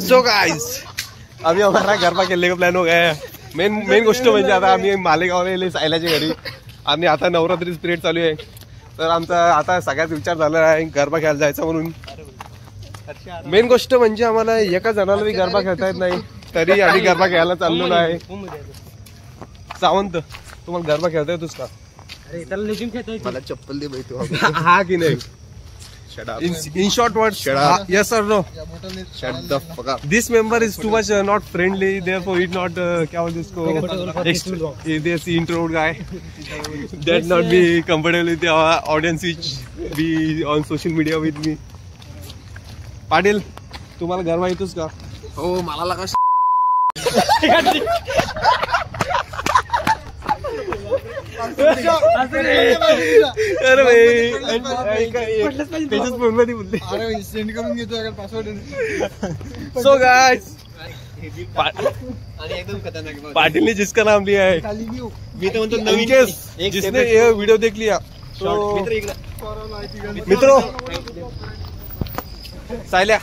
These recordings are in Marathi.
सो गाइस अभी हमारा गरबा खेलने का प्लॅन हो गया है। मेन गोष्ट म्हणजे आता आम्ही मालेगावला सायलाच्या घरी आणि आता नवरात्री पिरियड चालू आहे, तर आमचा आता सगळ्यात विचार झाला आहे गरबा खेळायला जायचा म्हणून। मेन गोष्ट म्हणजे आम्हाला एका जणाला बी गरबा खेळता येत नाही, तरी आम्ही गरबा खेळायला चाललेलो आहे। सावंत तुम्हाला गरबा खेळता येतोस का? अरे त्याला लेजिम खेळता येतो, मला चप्पल दे भाई तू। हा की नाही? In short words, yes or no? Shut the fuck up. This member is too much not friendly, therefore it not क्या बोलते इसको this introvert guy that not be comfortable with the audience which be on social media with me. Patil तुम्हाला गरबा येतोस का? हो मला लगा अरे भाई त्याच्याच फोन मध्ये बोलले। अरे सेंड करून घेतो अगर पासवर्ड। सो गाइस आणि एकदम खतरनाक पाटिल ने जिसका नाम लिया है, मी तो म्हणतो नवीन केस जिसने ये वीडियो देख लिया तो मित्रों सायल्या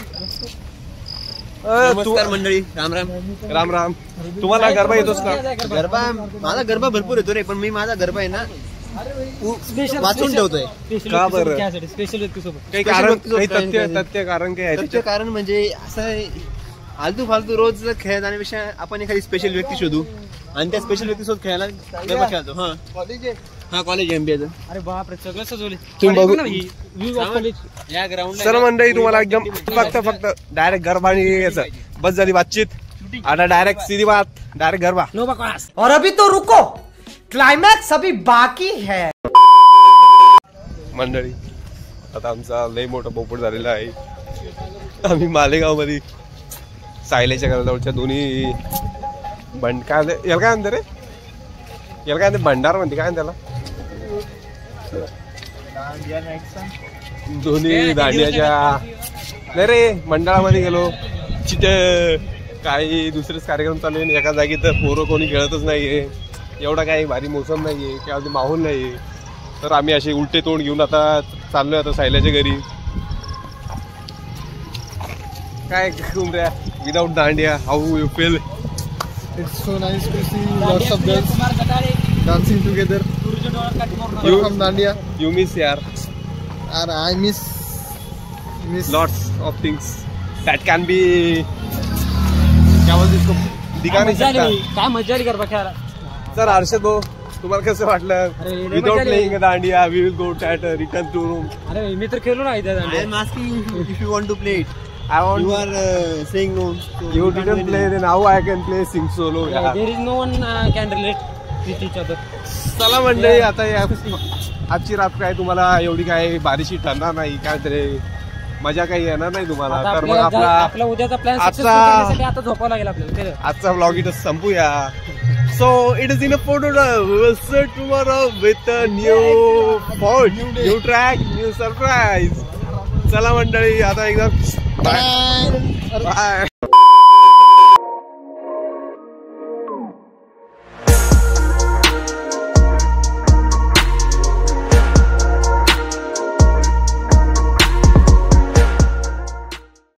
नमस्कार मंडळी, राम राम राम राम। तुम्हाला गरबा येतोस का? गरबा माझा गरबा भरपूर येतो रे, पण मी माझा गरबा आहे ना वाचून ठेवतोय। का बरं? स्पेशल व्यक्तीसोबत काही कारण, काही तथ्य कारण काय आहे? त्याचे कारण म्हणजे असं आलतू फालतू रोज खेळत जाण्यापेक्षा आपण एखादी स्पेशल व्यक्ती शोधू आणि त्या स्पेशल व्यक्तीसोबत खेळायला गरबा खेळतो। हा कॉलेज एमबीए। अरे बापरे सगळं सजवले तुम्ही बघू या ग्राउंड सर मंडळी तुम्हाला एकदम फक्त डायरेक्ट गरबा आणि याचं बस झाली बातचीत, आता डायरेक्ट सीधी बात, डायरेक्ट गरबा। नो बकवास। और अभी तो रुको, क्लाइमैक्स अभी बाकी है। मंडळी आता आमचा लय मोठा पोपट झालेला आहे। आम्ही मालेगाव मध्ये सायलेच्या घराजवळच्या दोन्ही काय याला काय म्हणते रे, याला काय म्हणते भंडार म्हणते, काय त्याला दोन्ही दांडियाच्या नाही रे मंडळामध्ये गेलो, तिथे काही दुसरेच कार्यक्रम चालू आहे, एका जागी तर पोरं कोणी खेळतच नाहीये, एवढा काही भारी मोसम नाहीये किंवा माहोल नाहीये, तर आम्ही असे उलटे तोंड घेऊन आता चाललोय आता सायल्याच्या घरी। काय कुमऱ्या without dandiya, how you feel? It's so nice to see lots of girls dancing together. You from Dandiya? You miss यार? And I miss lots of things that can be क्या बोलते इसको दिखा नहीं सकता। काय मजा आली गरबा खेळायला। सर हर्षद भाऊ तुम्हाला कसं वाटलं? Without playing dandiya we will go that return to room. अरे मी तर खेळलो नाही त्या dandiya. I am asking if you want to play it. I want. You are saying no. So you didn't play, then how I can play sing solo? Yeah, there is no one can relate with each other. चला मंडळी आता या आजची रात काय तुम्हाला एवढी काय बारीशी ठरणार नाही, काय तरी मजा काही येणार नाही तुम्हाला, तर मग आपला उद्याचा प्लॅन सक्सेसफुल करण्यासाठी आता झोपावं लागेल आपल्याला। आजचा व्लॉग इथं संपूया। So it is in a photo. We will see tomorrow with a new pod, new track, new surprise. चला मंडळी आता एकदम बाय बाय।